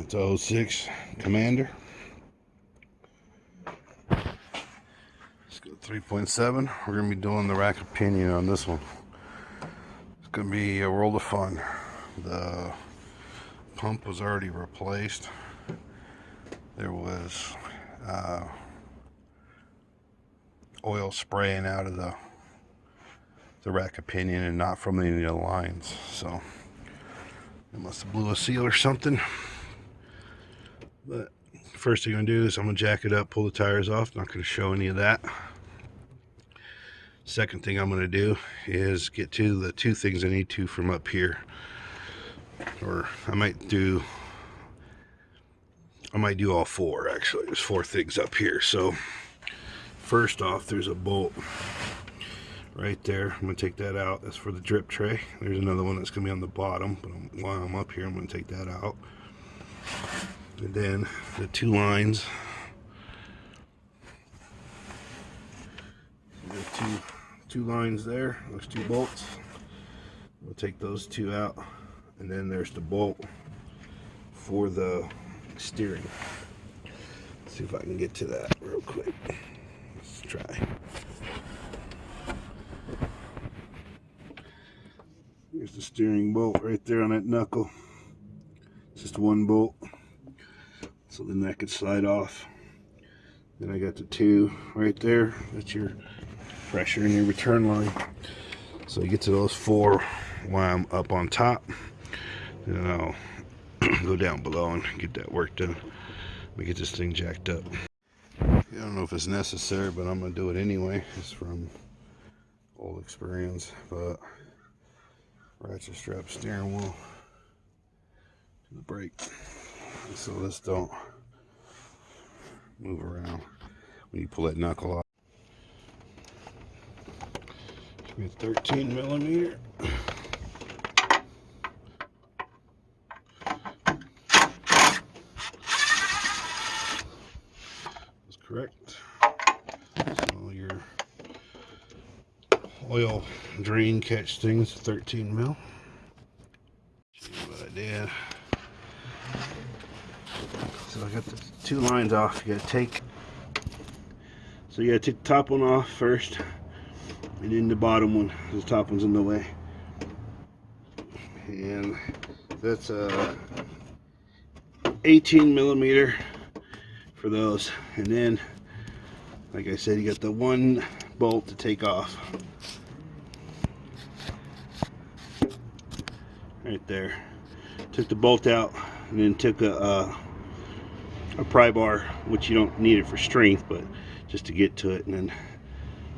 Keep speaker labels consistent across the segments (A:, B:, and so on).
A: That's a 06 Commander. Let's go 3.7. We're going to be doing the rack of pinion on this one. It's going to be a world of fun. The pump was already replaced. There was oil spraying out of the rack of pinion and not from any of the lines. So it must have blew a seal or something. But first thing I'm going to do is I'm going to jack it up, pull the tires off. Not going to show any of that. Second thing I'm going to do is get to the two things I need to from up here. Or I might do all four actually. There's four things up here. So first off, there's a bolt right there. I'm going to take that out. That's for the drip tray. There's another one that's going to be on the bottom, but while I'm up here, I'm going to take that out. And then the two lines. There's two lines there. There's two bolts. We'll take those two out. And then there's the bolt for the steering. Let's see if I can get to that real quick. Let's try. Here's the steering bolt right there on that knuckle. It's just one bolt. So then that could slide off. Then I got the two right there. That's your pressure and your return line. So you get to those four while I'm up on top. Then I'll go down below and get that work done. We get this thing jacked up. I don't know if it's necessary, but I'm going to do it anyway. It's from old experience. But ratchet strap steering wheel to the brake. So this don't move around when you pull that knuckle off. Should be a 13 millimeter. That's correct. So your oil drain catch things 13 mil. See what I did. So I got the two lines off. You gotta take. So you gotta take the top one off first, and then the bottom one. The top one's in the way. And that's a 18 millimeter for those. And then, like I said, you got the one bolt to take off. Right there. Took the bolt out, and then took a pry bar, which you don't need it for strength, but just to get to it, and then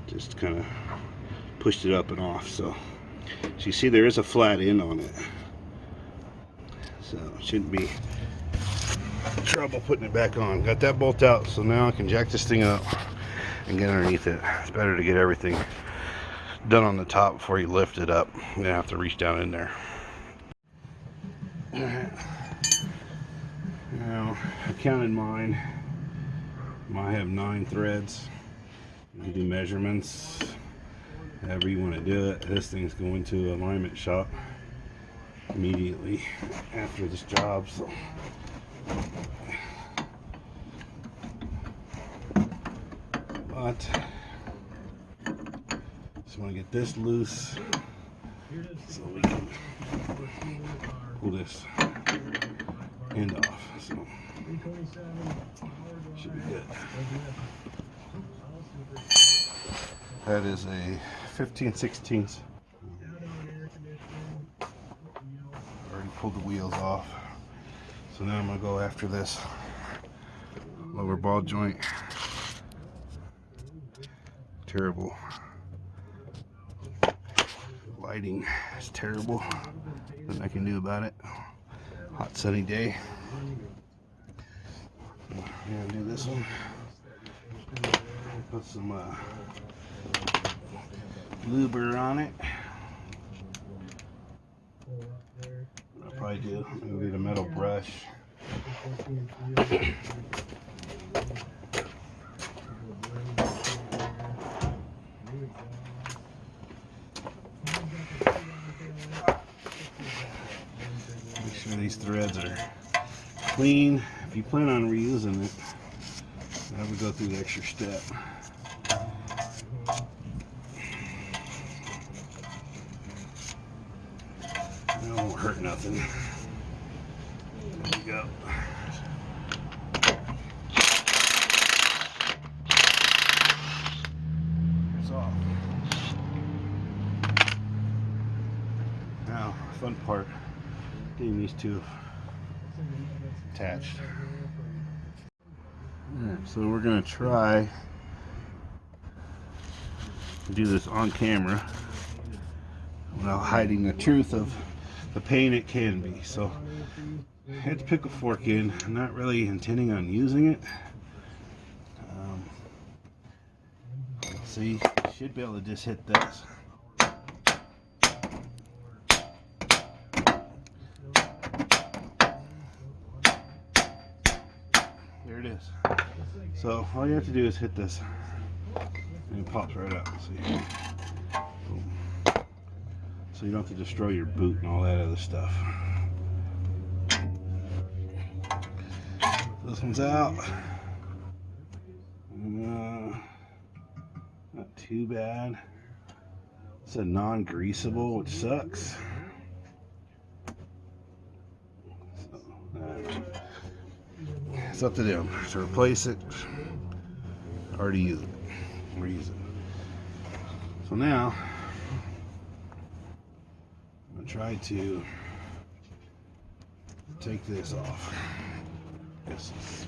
A: just kind of pushed it up and off. So you see there is a flat end on it, so it shouldn't be trouble putting it back on. Got that bolt out, so now I can jack this thing up and get underneath it. It's better to get everything done on the top before you lift it up. You're gonna have to reach down in there. All right. Now, I counted mine. I have 9 threads. You can do measurements, however you want to do it. This thing's going to alignment shop immediately after this job. So, but just want to get this loose so we can pull this end off. So should be good. That is a 15/16. Already pulled the wheels off. So now I'm gonna go after this lower ball joint. Terrible. Lighting is terrible. Nothing I can do about it. Hot sunny day. I'm gonna do this one. Put some luber on it. I'll probably do maybe the metal brush. Make sure these threads are clean. If you plan on reusing it, I would go through the extra step. It won't hurt nothing. There you go. It's off. Now, fun part, getting these two attached. Alright, so we're going to try to do this on camera without hiding the truth of the pain it can be. So I had to pick a fork in. I'm not really intending on using it. See, you should be able to just hit this. There it is. So all you have to do is hit this and it pops right out. See? Boom. So you don't have to destroy your boot and all that other stuff. This one's out. Not too bad. It's a non-greasable, which sucks. So, it's up to them to replace it or to use it. Reuse it. So now I'm gonna try to take this off. This is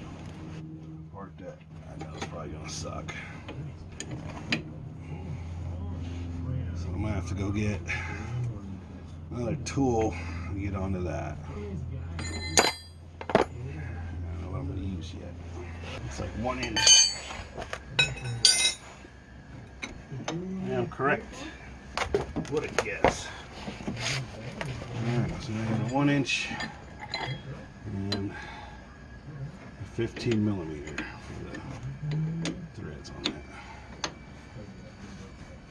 A: part that I know is probably gonna suck. So I'm gonna have to go get another tool to get onto that. I don't know what I'm gonna use yet. It's like 1 inch. I am correct. What a guess. Alright, so I have a 1 inch and a 15 millimeter for the threads on that.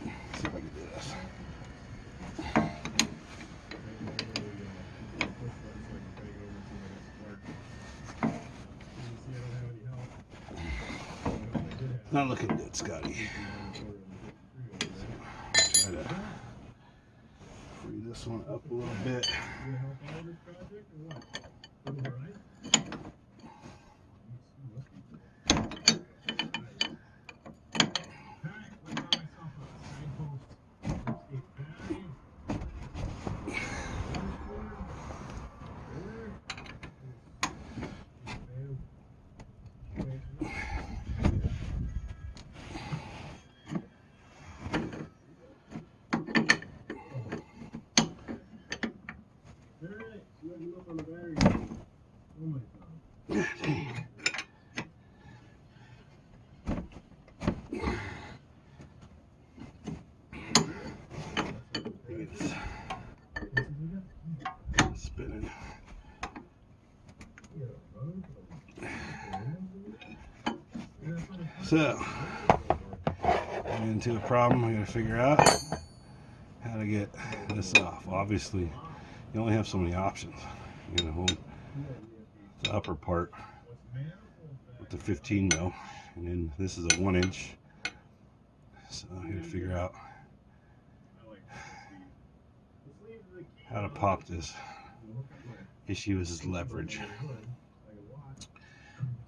A: Let's see if I can do this. Not looking good, Scotty. Try to free this one up a little bit. Spinning. So, I'm into a problem. I gotta figure out how to get this off. Obviously, you only have so many options. You're gonna hold the upper part with the 15 mil, and then this is a 1 inch. So I gotta figure out how to pop this. Issue is leverage.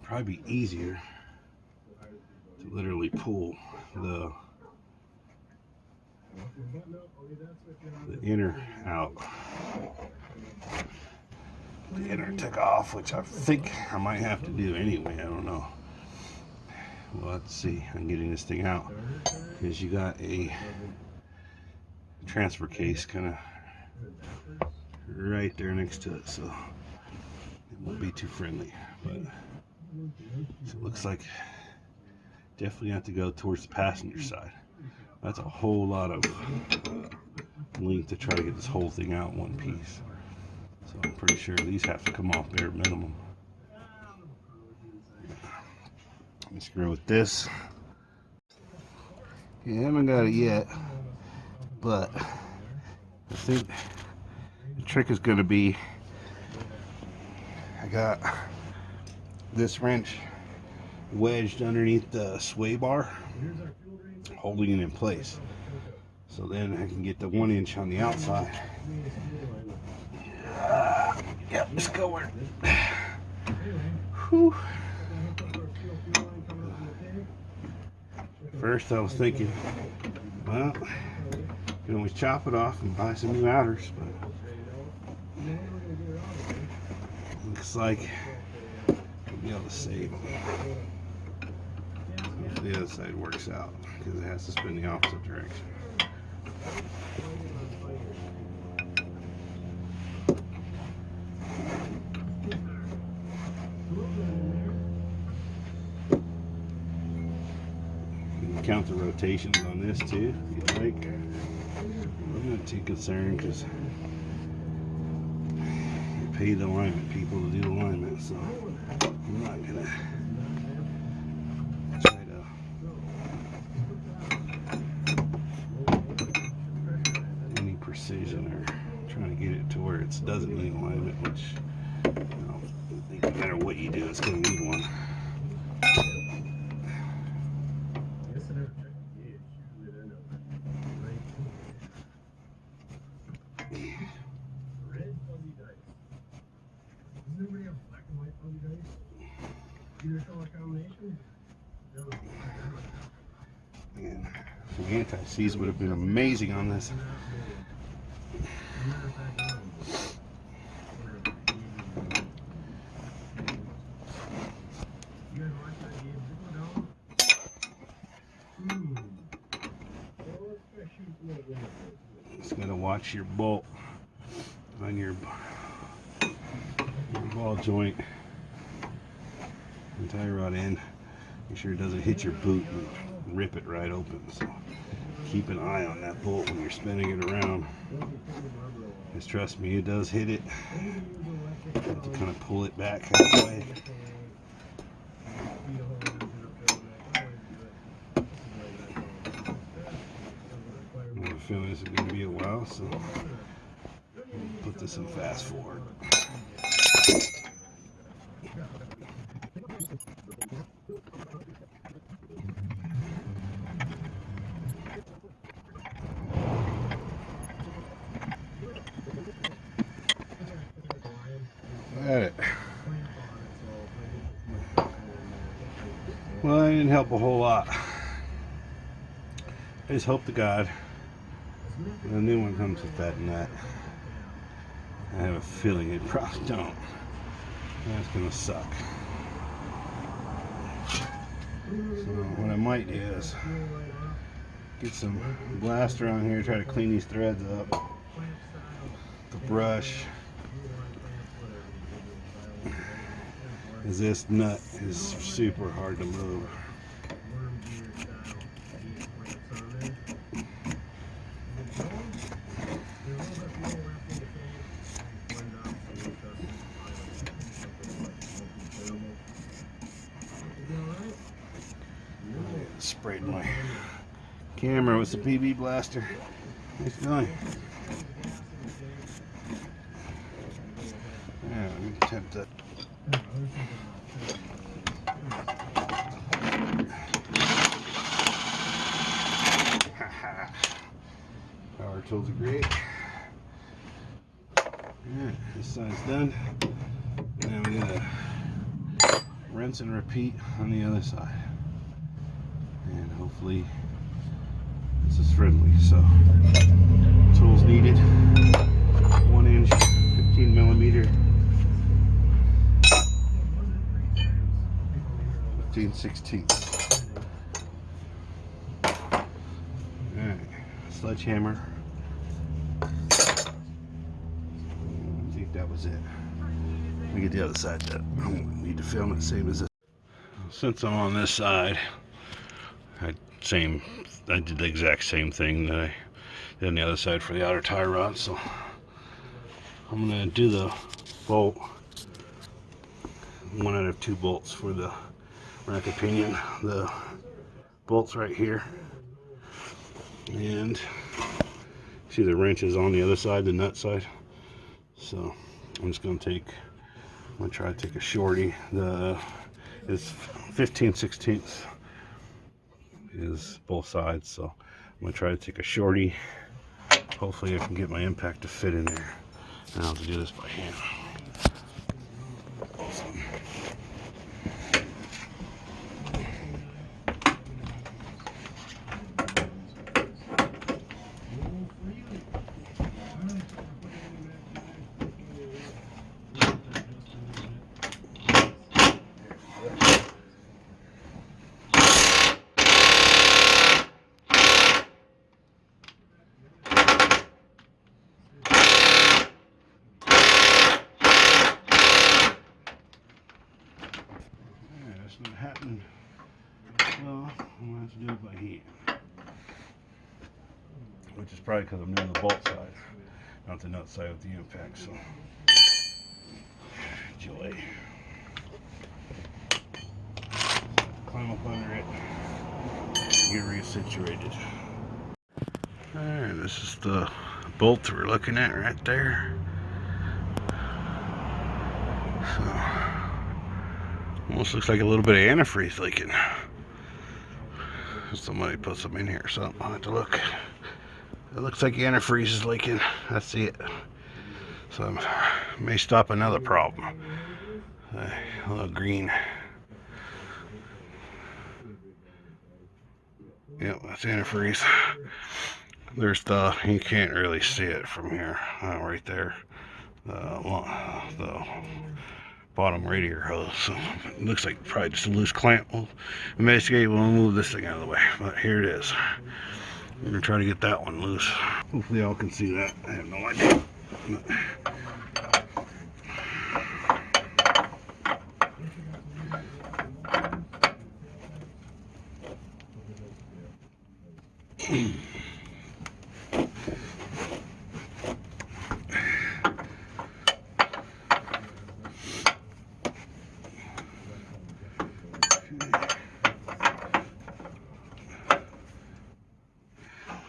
A: Probably be easier to literally pull the inner out. The inner took off, which I think I might have to do anyway. I don't know. Well, let's see. I'm getting this thing out because you got a transfer case kind of right there next to it, so it won't be too friendly. But so it looks like definitely have to go towards the passenger side. That's a whole lot of length to try to get this whole thing out in one piece. So I'm pretty sure these have to come off bare minimum. Let me screw with this. Yeah, I haven't got it yet, but I think the trick is going to be I got this wrench wedged underneath the sway bar, holding it in place. So then I can get the 1 inch on the outside. Yep, it's going. Whew. First I was thinking, well, you can always chop it off and buy some new outers, but looks like I'll be able to save them. If the other side works out, because it has to spin the opposite direction. Count the rotations on this too, if you'd like. I'm not too concerned because you pay the alignment people to do the alignment, so I'm not gonna try to any precision or trying to get it to where it doesn't need alignment, which I don't think no matter what you do, it's gonna need one. And the anti-seize would have been amazing on this. Just gotta watch your bolt on your ball joint and tie rod in. Make sure it doesn't hit your boot and rip it right open. So keep an eye on that bolt when you're spinning it around. Because trust me, it does hit it. You have to kind of pull it back halfway. I have a feeling this is going to be a while, so I'll put this in fast forward. Alright. Well, that didn't help a whole lot. I just hope to God the new one comes with that nut. I have a feeling it probably don't. That's gonna suck. So what I might do is get some blaster on here, try to clean these threads up. The brush. Because this nut is super hard to move. Sprayed my camera with the PB blaster. Nice going. Yeah, let me attempt that. Power tools are great. Alright, this side's done. Now we gotta rinse and repeat on the other side. And hopefully this is friendly. So, tools needed: 1 inch, 15 millimeter, 15/16. Alright, sledgehammer. I think that was it. Let me get the other side done. I need to film it same as this. Since I'm on this side, I did the exact same thing that I did on the other side for the outer tie rod. So I'm gonna do the bolt, 1 out of 2 bolts for the rack of pinion. The bolts right here, and see the wrench is on the other side, the nut side. So I'm just gonna take going to try to take a shorty. It's 15/16 is both sides, so I'm going to try to take a shorty. Hopefully I can get my impact to fit in there. And I'll have to do this by hand. Awesome. That's not happening. Well, I'm going to have to do it by hand. Which is probably because I'm doing the bolt side, not the nut side with the impact, so. Joy. Climb up under it, get resituated. Alright, this is the bolt we're looking at right there. So, almost looks like a little bit of antifreeze leaking. Somebody put some in here, so I'll have to look. It looks like antifreeze is leaking. I see it. So I may stop another problem. A little green. Yep, that's antifreeze. There's you can't really see it from here, right there. The bottom radiator hose. So it looks like probably just a loose clamp. We'll investigate. We'll move this thing out of the way. But here it is. We're gonna try to get that one loose. Hopefully y'all can see that. I have no idea.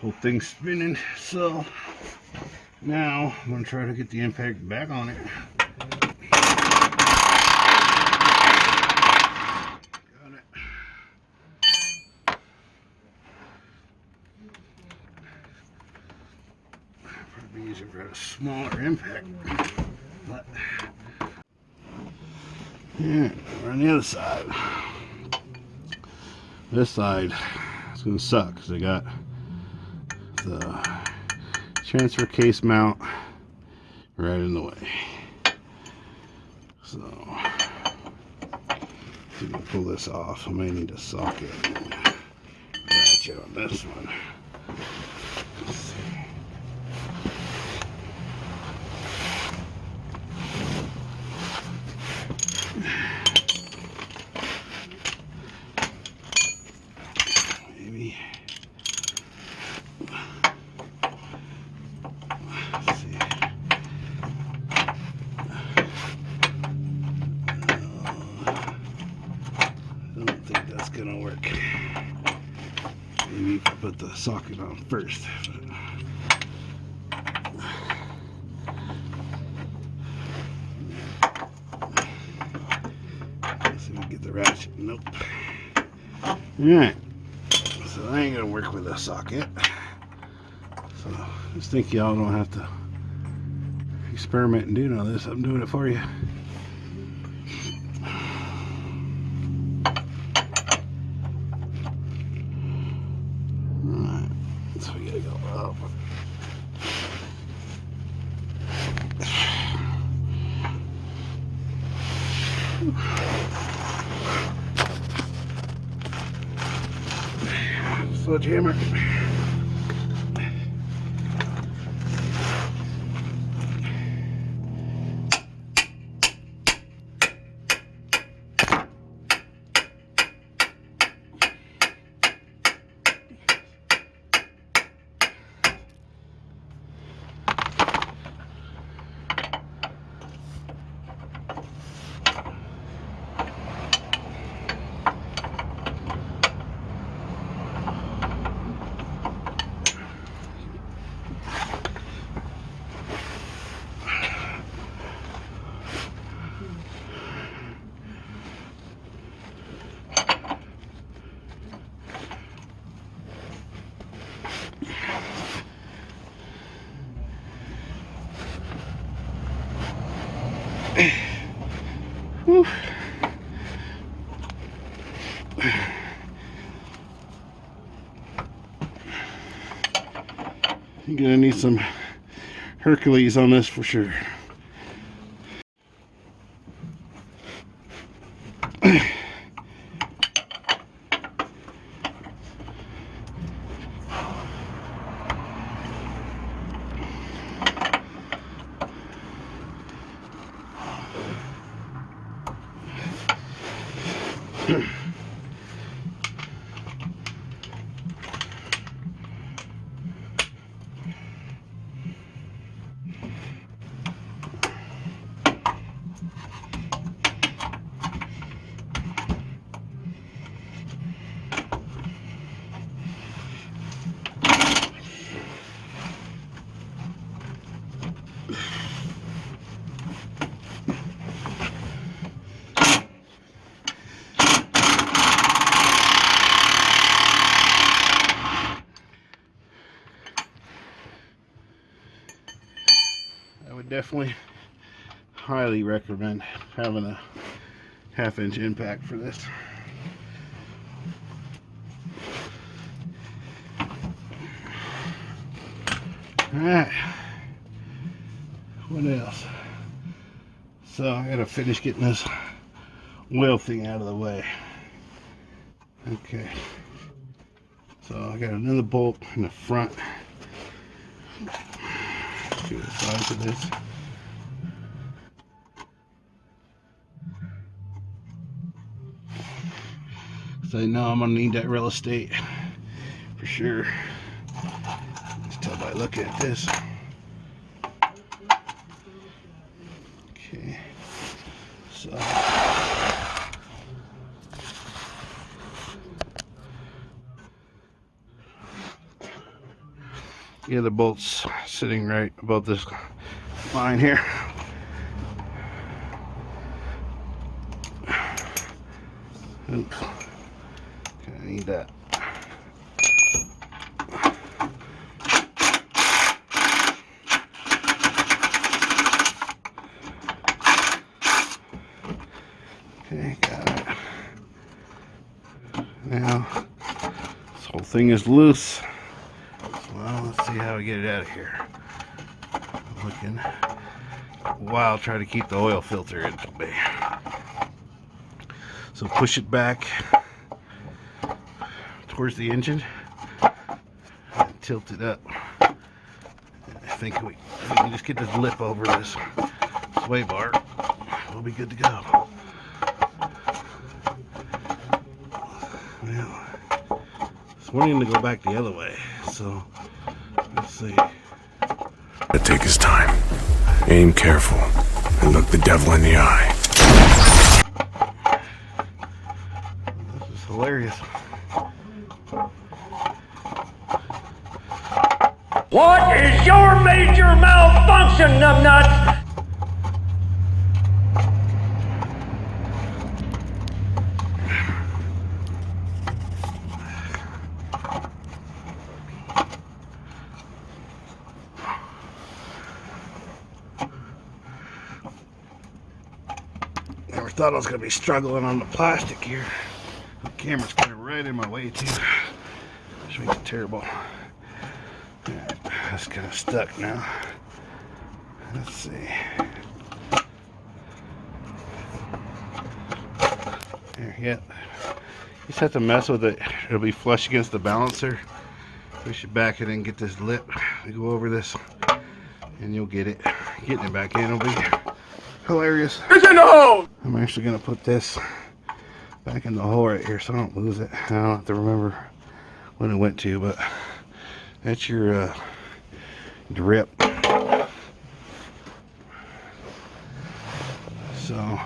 A: Whole thing's spinning, so now I'm going to try to get the impact back on it. Got it. Probably easier for a smaller impact. But yeah, we're on the other side. This side is going to suck because I got the transfer case mount right in the way. So if you can pull this off, I may need a socket and ratchet on this one. Let's see. Maybe. Gonna work. Maybe put the socket on first. Let's see if we can get the ratchet. Nope. Alright. So I ain't gonna work with a socket. So just think y'all don't have to experiment and do none of this. I'm doing it for you. So we gotta go up. Sledgehammer. Whew. You're gonna need some Hercules on this for sure. I would definitely highly recommend having a 1/2-inch impact for this. Alright, what else? So I gotta finish getting this oil thing out of the way. Okay, so I got another bolt in the front. See the size of this. So I know I'm gonna need that real estate for sure. Just tell by looking at this. Okay, so yeah, the bolt's sitting right above this line here. Oops. Okay, I need that. Okay, got it. Now, this whole thing is loose. Well, let's see how we get it out of here. Looking while trying to keep the oil filter in bay. So push it back towards the engine and tilt it up. I think we can just get this lip over this sway bar. We'll be good to go. Well, it's wanting to go back the other way, so let's see.
B: Take his time, aim careful, and look the devil in the eye.
A: This is hilarious.
C: What is your major malfunction, numbnuts?
A: Never thought I was going to be struggling on the plastic here. The camera's kind of right in my way too. Which makes it terrible. Alright, that's kind of stuck now. Let's see. There, yeah. You just have to mess with it. It'll be flush against the balancer. Push it back and then get this lip. Go over this and you'll get it. Getting it back in will be hilarious.
C: It's in the hole!
A: I'm actually going to put this back in the hole right here so I don't lose it. I don't have to remember when it went to, but that's your drip. So,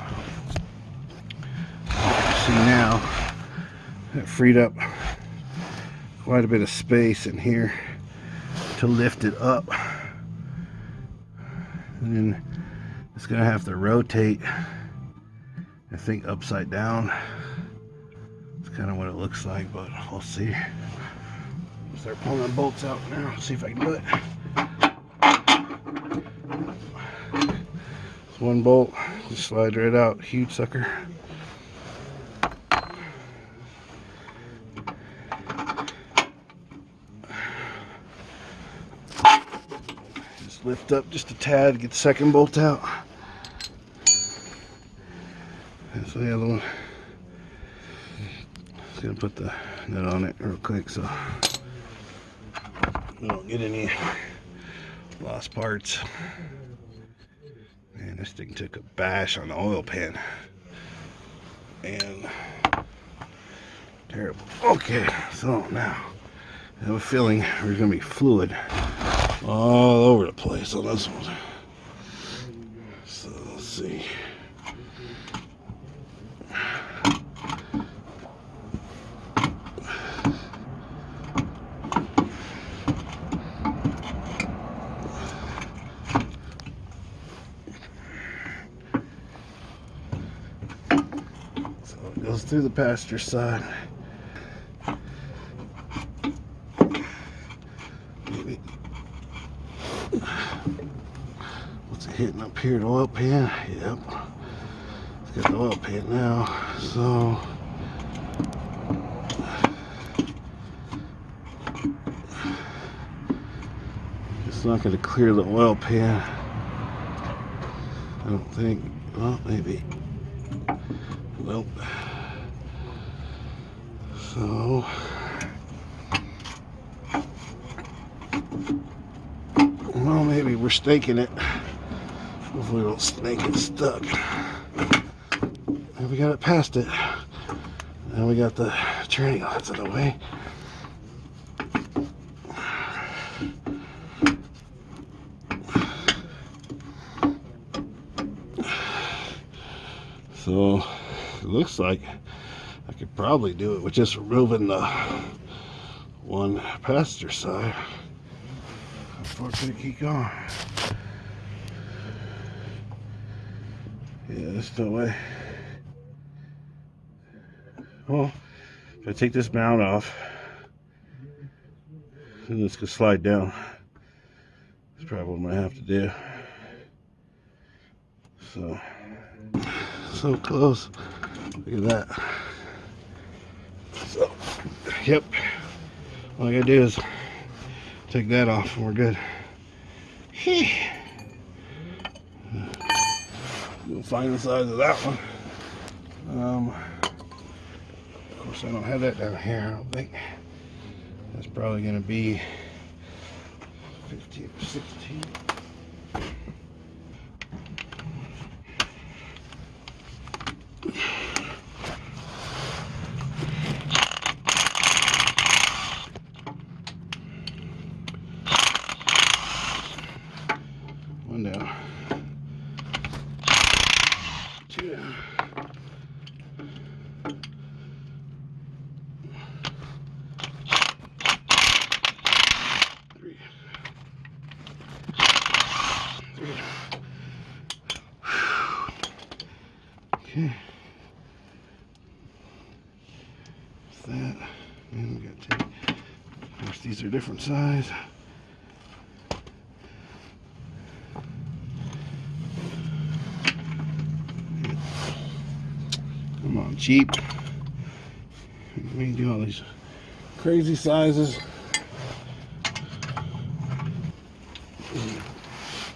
A: see now, it freed up quite a bit of space in here to lift it up. And then it's going to have to rotate, I think, upside down. It's kind of what it looks like, but we'll see. Start pulling the bolts out now, see if I can do it. It's one bolt, Just slide right out. Huge sucker. Just lift up just a tad, get the second bolt out. That's the other one. Just gonna put the nut on it real quick so we don't get any lost parts. Man, this thing took a bash on the oil pan. And terrible. Okay, so now I have a feeling there's gonna be fluid all over the place on this one. So let's see. So it goes through the passenger side. Maybe. What's it hitting up here? The oil pan? Yep. It's got the oil pan now. So it's not going to clear the oil pan. I don't think. Well, maybe. Nope. So well, maybe we're staking it. Hopefully we don't snake it stuck. And we got it past it. And we got the turning lights out of the way. So it looks like I could probably do it with just removing the one passenger side. Unfortunately, keep going. Yeah, there's no way. Well, if I take this mount off, then this could slide down. That's probably what I'm gonna have to do. So close. Look at that. So, yep. All I gotta do is take that off and we're good. We'll find the size of that one. Of course, I don't have that down here, I don't think. That's probably gonna be 15 or 16. One down. Two down. Three. Okay. That's that. And we got to take. Of course, these are different size. Come on, cheap. We do all these crazy sizes.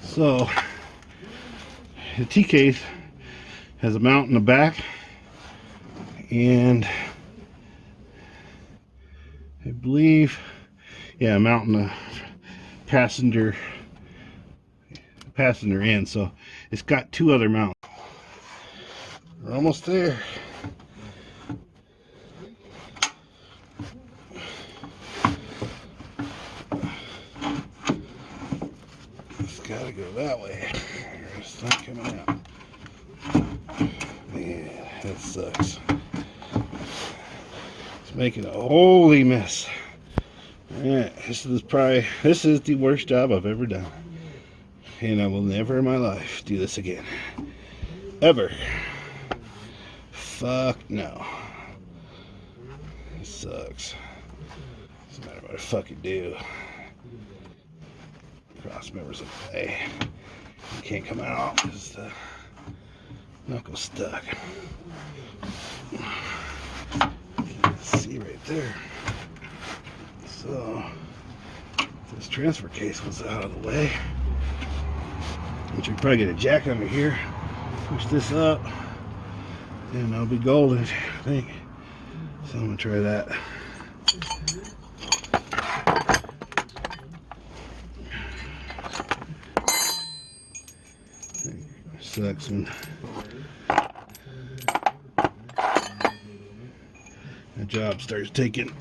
A: So the T case has a mount in the back, and I believe, yeah, a mount in the passenger end. So it's got two other mounts. We're almost there. It's gotta go that way. It's not coming out. Man, that sucks. It's making a holy mess. Alright, this is the worst job I've ever done. And I will never in my life do this again. Ever. Fuck no. It sucks. Doesn't matter what I fucking do. Cross members of the way. You can't come out because the Knuckle stuck. See right there. So this transfer case was out of the way. We should probably get a jack under here. Push this up, and I'll be golden, I think. So I'm gonna try that. Sucks when the job starts taking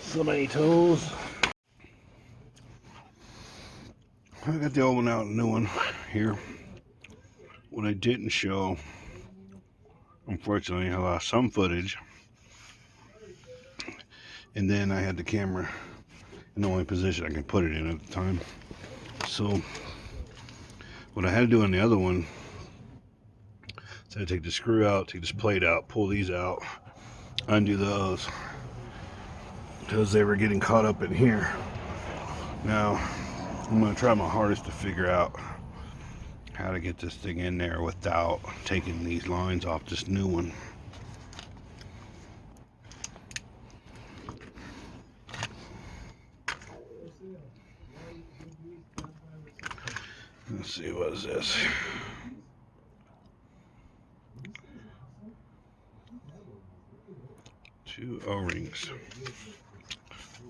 A: so many tools. I got the old one out, a new one here. What I didn't show, unfortunately, I lost some footage, and then I had the camera in the only position I could put it in at the time. So what I had to do on the other one is I had to take the screw out, take this plate out, pull these out, undo those, because they were getting caught up in here. Now I'm going to try my hardest to figure out how to get this thing in there without taking these lines off this new one. Let's see, what is this? Two O-rings.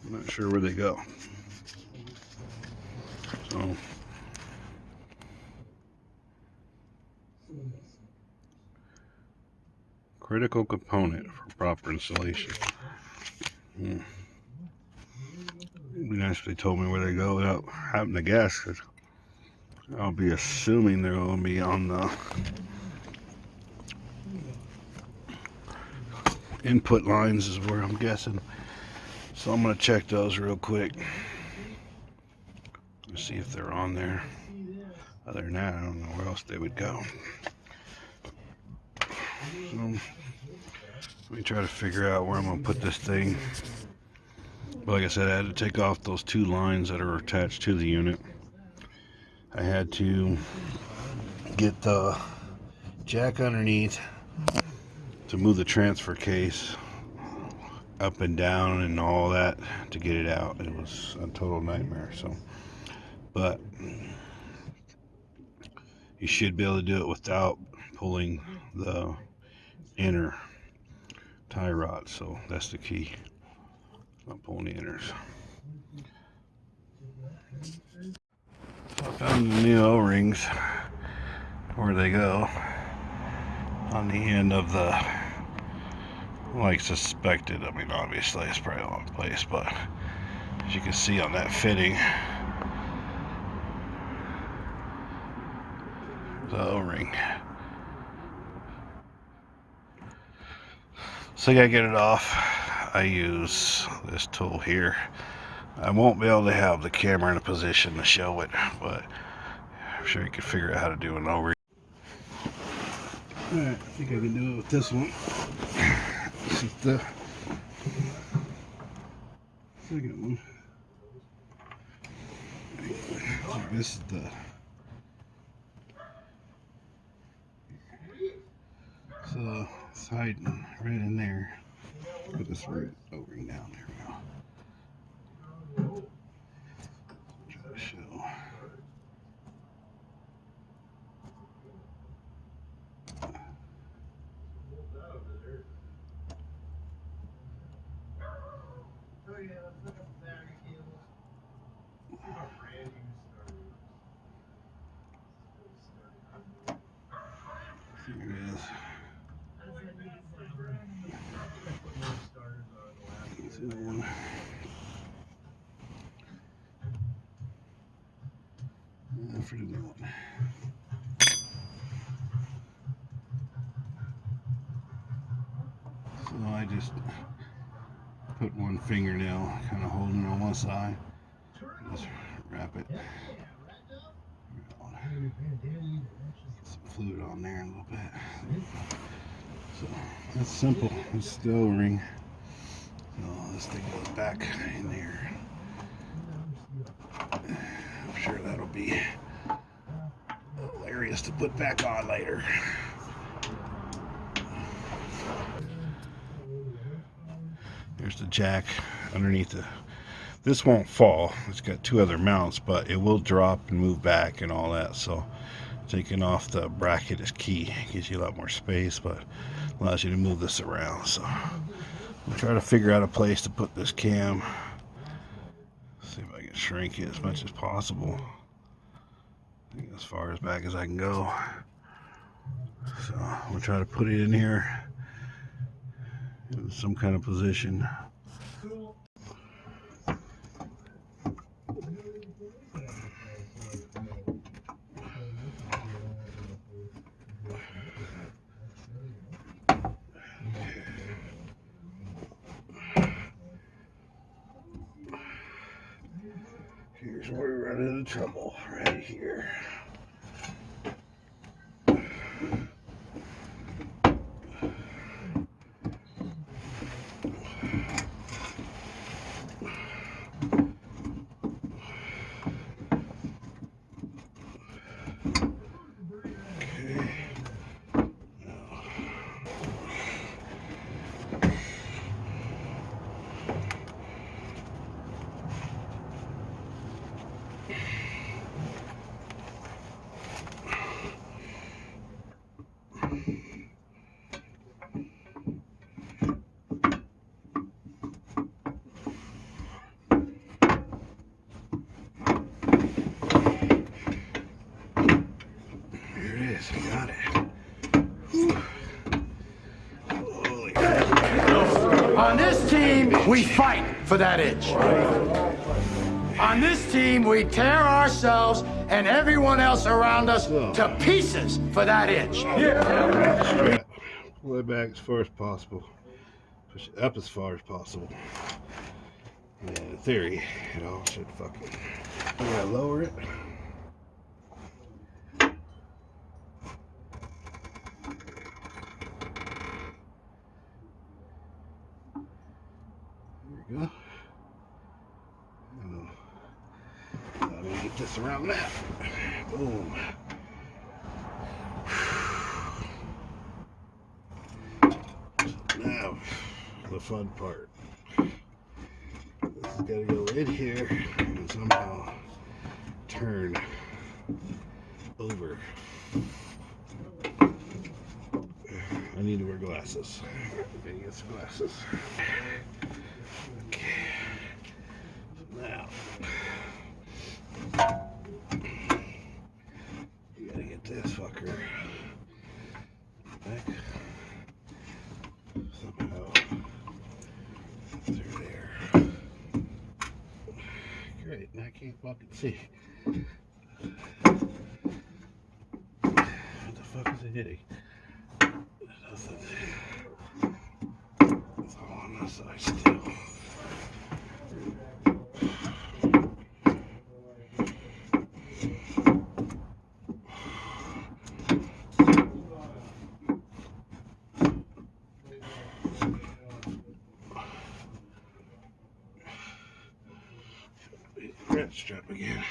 A: I'm not sure where they go. So critical component for proper installation. It'd be nice if they told me where they go without having to guess, 'cause I'll be assuming they're going to be on the input lines is where I'm guessing. So I'm going to check those real quick. Let's see if they're on there. Other than that, I don't know where else they would go. So let me try to figure out where I'm going to put this thing. But like I said, I had to take off those two lines that are attached to the unit. I had to get the jack underneath to move the transfer case up and down and all that to get it out. It was a total nightmare. So, but you should be able to do it without pulling the inner tie rod. So that's the key. Not pulling the inners. I found the new O-rings where they go on the end of the, like suspected. I mean, obviously it's probably all in place, but as you can see on that fitting, the O-ring. So I gotta get it off. I use this tool here. I won't be able to have the camera in a position to show it, but I'm sure you can figure out how to do an O-ring. Alright, I think I can do it with this one. This is the second one. This is the so it's hiding right in there. Put this O-ring down. There we go. Try to show. Here it is. Here's the other one. And for the new one. So I just put one fingernail kind of holding on one side. Just wrap it. Get some fluid on there a little bit. So that's simple. It's the O-ring. So this thing goes back in there. I'm sure that'll be hilarious. us to put back on later. There's the jack underneath the. This won't fall. It's got two other mounts, but it will drop and move back and all that. So taking off the bracket is key. It gives you a lot more space, but allows you to move this around. So I'll try to figure out a place to put this cam. See if I can shrink it as much as possible. I think as far as back as I can go. So I'm gonna try to put it in here in some kind of position. Here's where we run into trouble, right here.
D: On this team, we fight for that itch. On this team, we tear ourselves and everyone else around us to pieces for that itch.
A: Strap. Pull it back as far as possible. Push it up as far as possible. And in theory, it all should fucking. I'm gonna lower it. There we go. I'm gonna get this around that. Boom. Now, the fun part. This has got to go in here and somehow turn over. I need to wear glasses. Okay, get some glasses. Okay. Now, you gotta get this fucker back somehow through there. Great, now I can't fucking see. What the fuck is it hitting? Nothing. It's all on this side still. Red strap again.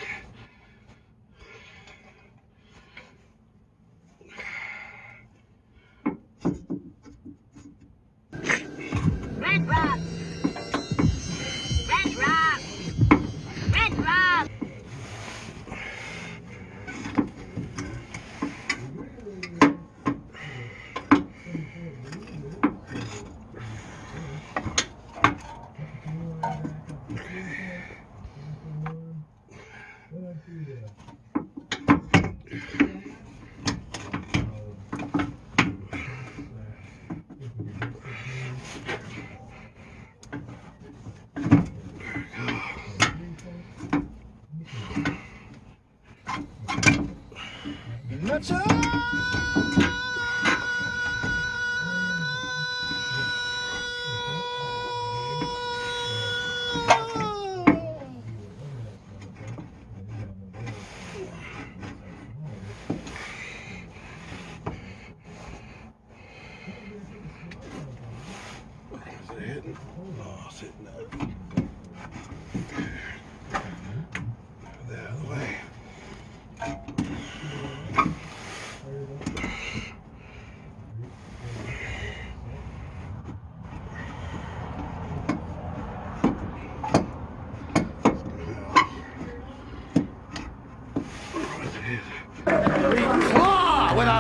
E: Red Rock! Red Rock! Red Rock!
D: Let's
A: Oh, it's hitting that. Move that out of the way.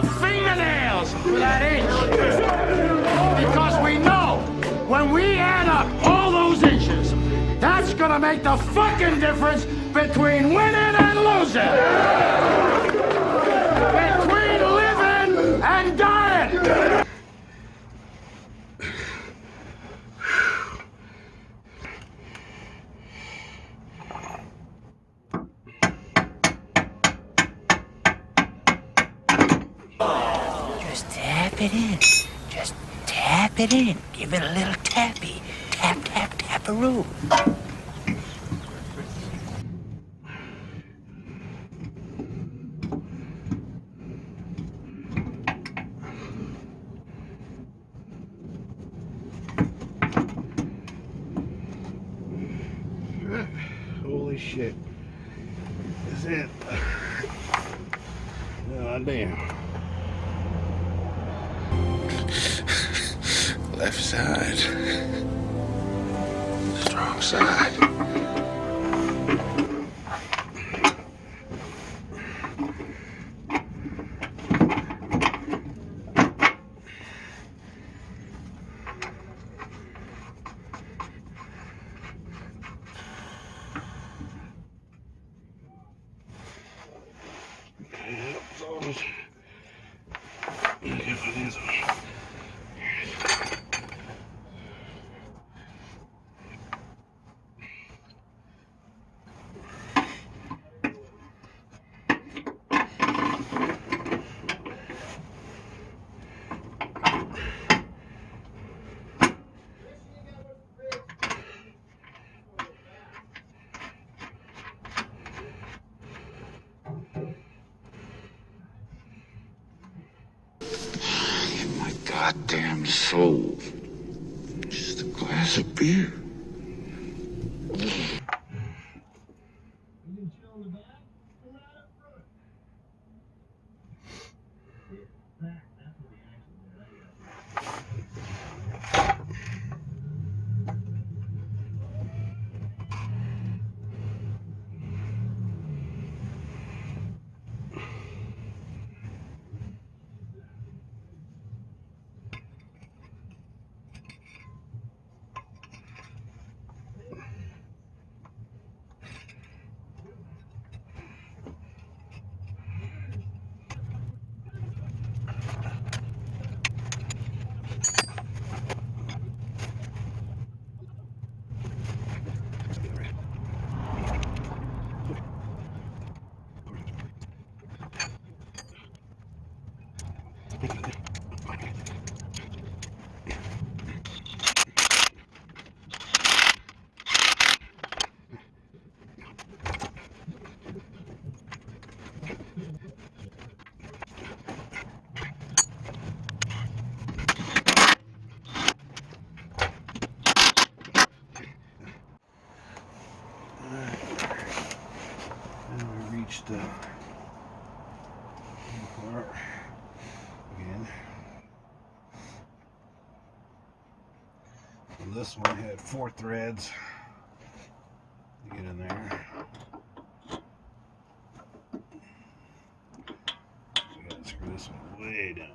D: to fingernails for that inch. Because we know when we add up all those inches, that's gonna make the fucking difference between winning and losing. Between living and dying.
F: Just tap it in. Just tap it in. Give it a little tappy. Tap, tap, tap-a-roo.
A: Holy shit. That's it. Oh, damn.
B: Left side. Strong side. My goddamn soul. Just a glass of beer.
A: The part again. And this one had 4 threads to get in there. So I gotta screw this one way down.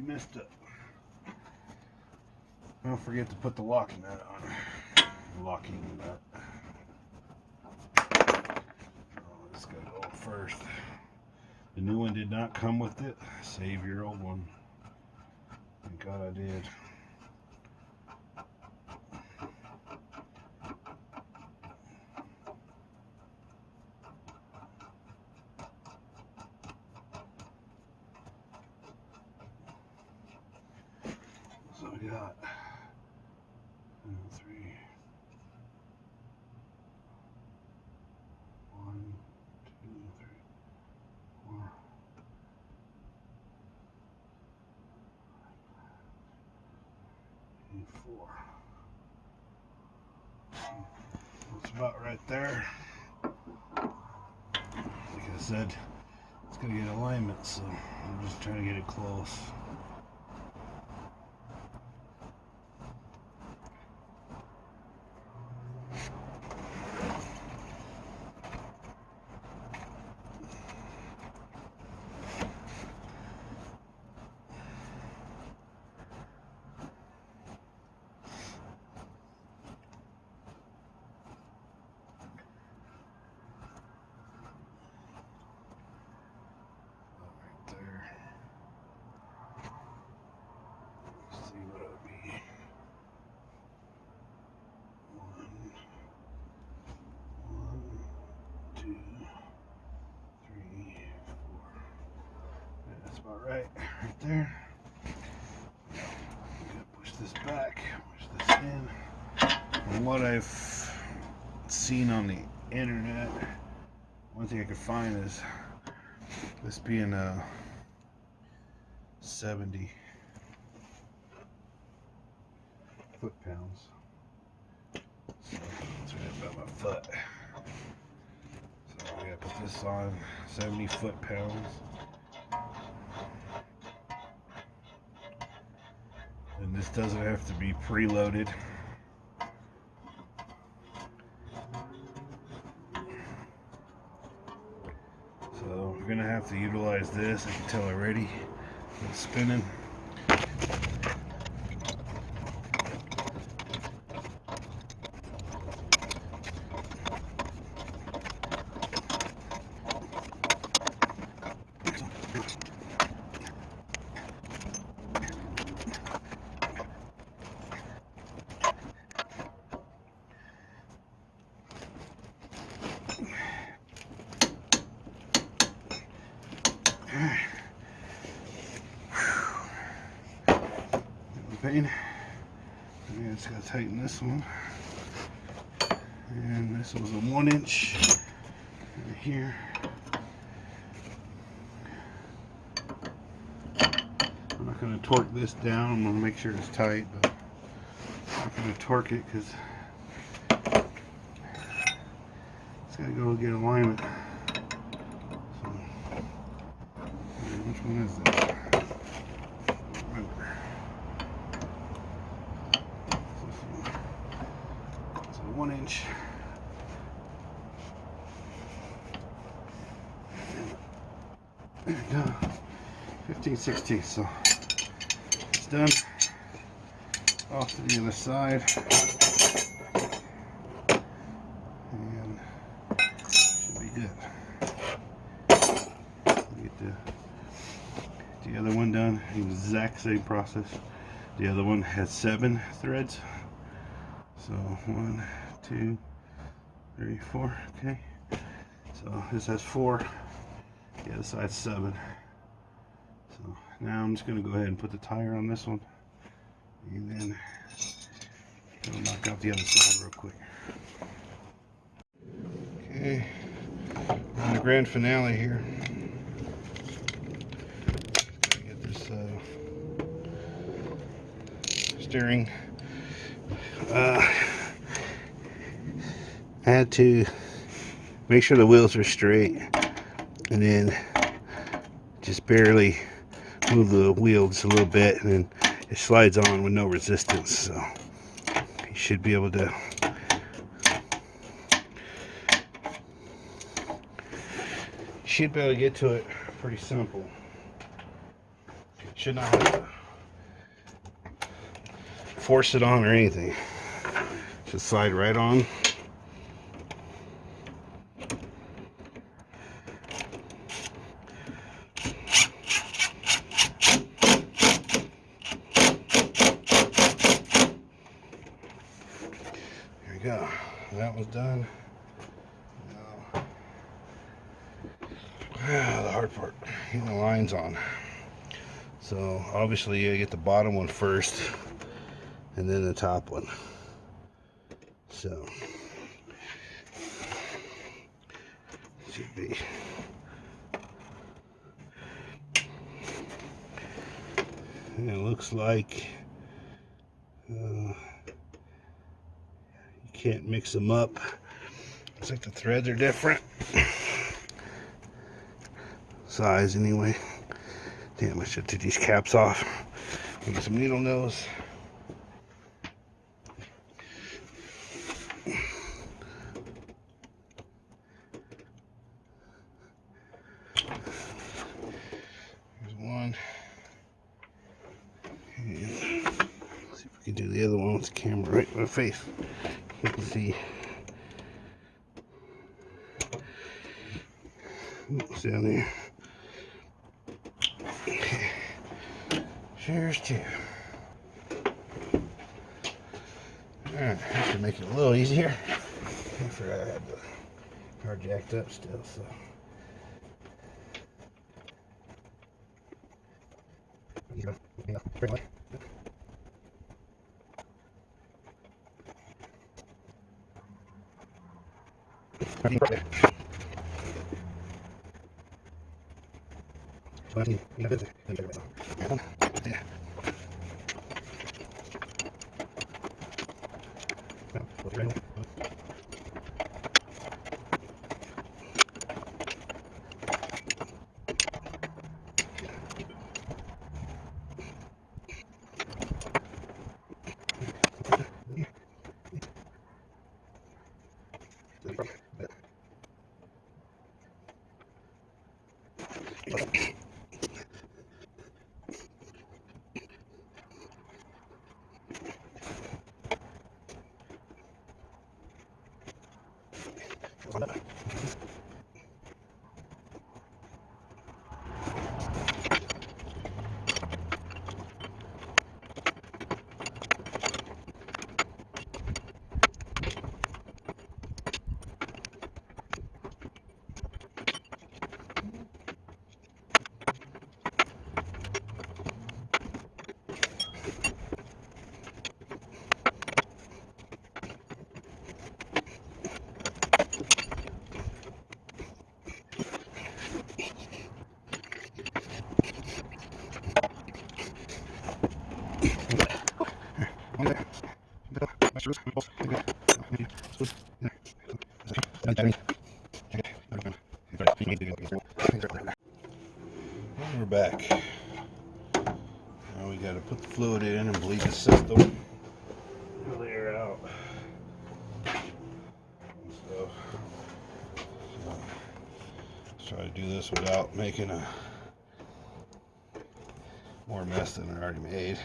A: Messed up. Don't forget to put the locking nut on. Locking nut. Oh, this gotta go first. The new one did not come with it. Save your old one. Thank God I did. So we got 1, 2, 3, 4, 4. That's about right there. said, it's gonna get alignment, so I'm just trying to get it close. Right there. Push this back, push this in. And what I've seen on the internet, one thing I could find is this being a 70 foot-pounds. So it's right about my foot. So I gotta put this on 70 foot-pounds. And this doesn't have to be preloaded. So we're gonna have to utilize this. I can tell already it's spinning. Pain. And it's got to tighten this one. And this was a 1 inch right here. I'm not going to torque this down. I'm going to make sure it's tight, but I'm not going to torque it because it's got to go get alignment. So, which one is that? So 1 inch. There we go. 15/16. So it's done. Off to the other side. And should be good. Get the other one done. Exact same process. The other one has 7 threads. So 1, 2, 3, 4. Okay. So this has 4. The other side's 7. So now I'm just going to go ahead and put the tire on this one, and then I'll knock out the other side real quick. Okay, we're on the grand finale here. Gotta get this steering. I had to make sure the wheels are straight, and then just barely move the wheel just a little bit, and then it slides on with no resistance. So you should be able to get to it pretty simple. Should not have to force it on or anything. Should slide right on. Go. That was done. Now, the hard part, getting the lines on. So obviously you get the bottom one first, and then the top one. So should be. And it looks like. Can't mix them up. Looks like the threads are different. size anyway. Damn, I should take these caps off. Get some needle nose. There's one. And let's see if we can do the other one with the camera right in my face. You can see. It's down there. Okay. Here's two. Alright, that should make it a little easier. I forgot I had the car jacked up still, so. We're back. Now we gotta put the fluid in and bleed the system. Pull the air out. So, let's try to do this without making a more mess than I already made.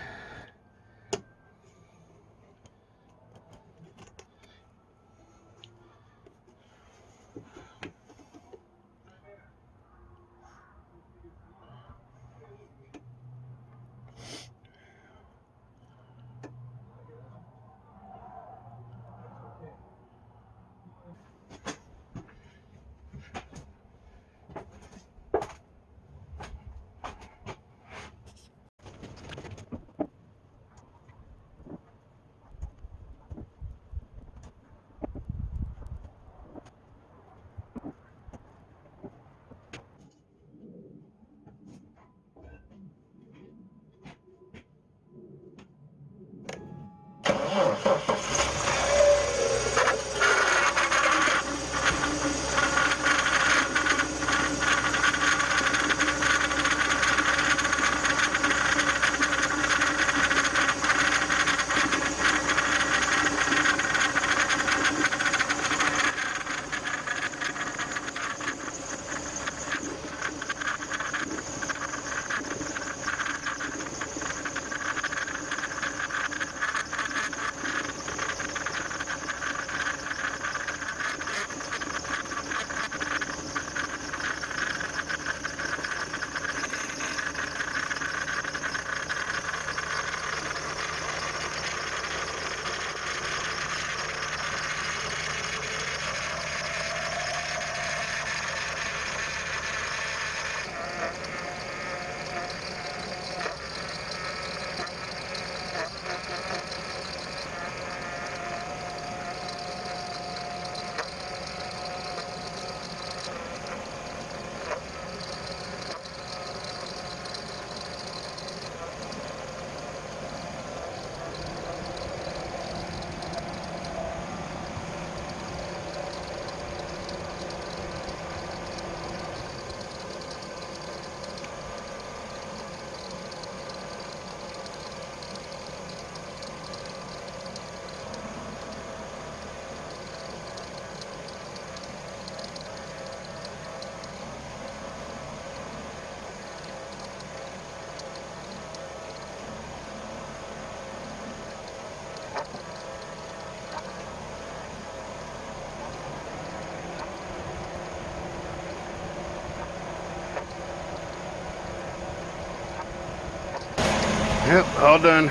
A: Yep, all done.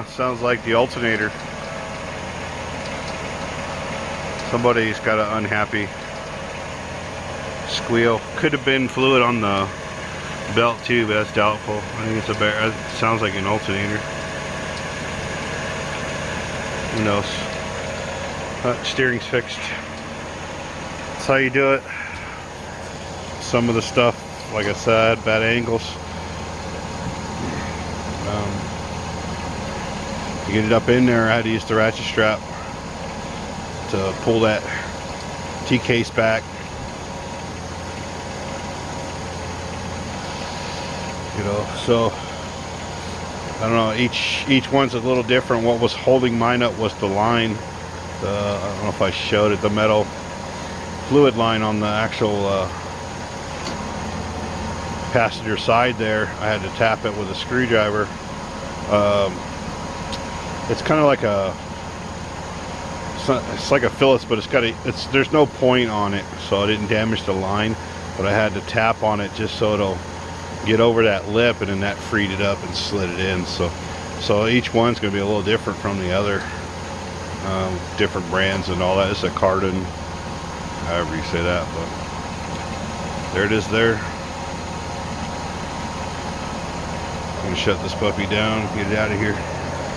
A: Sounds like the alternator. Somebody's got an unhappy squeal. Could have been fluid on the belt too, but that's doubtful. I think it's a bear. It sounds like an alternator. Who knows? Steering's fixed. That's how you do it. Some of the stuff, like I said, bad angles. To get it up in there, I had to use the ratchet strap to pull that T-case back. You know, so I don't know, each one's a little different. What was holding mine up was the line, I don't know if I showed it, the metal fluid line on the actual passenger side there. I had to tap it with a screwdriver. It's kind of like it's like a Phillips, but there's no point on it, so I didn't damage the line, but I had to tap on it just so it'll get over that lip, and then that freed it up and slid it in. So each one's going to be a little different from the other, different brands and all that. It's a Cardin, however you say that, but there it is there. I'm going to shut this puppy down, get it out of here.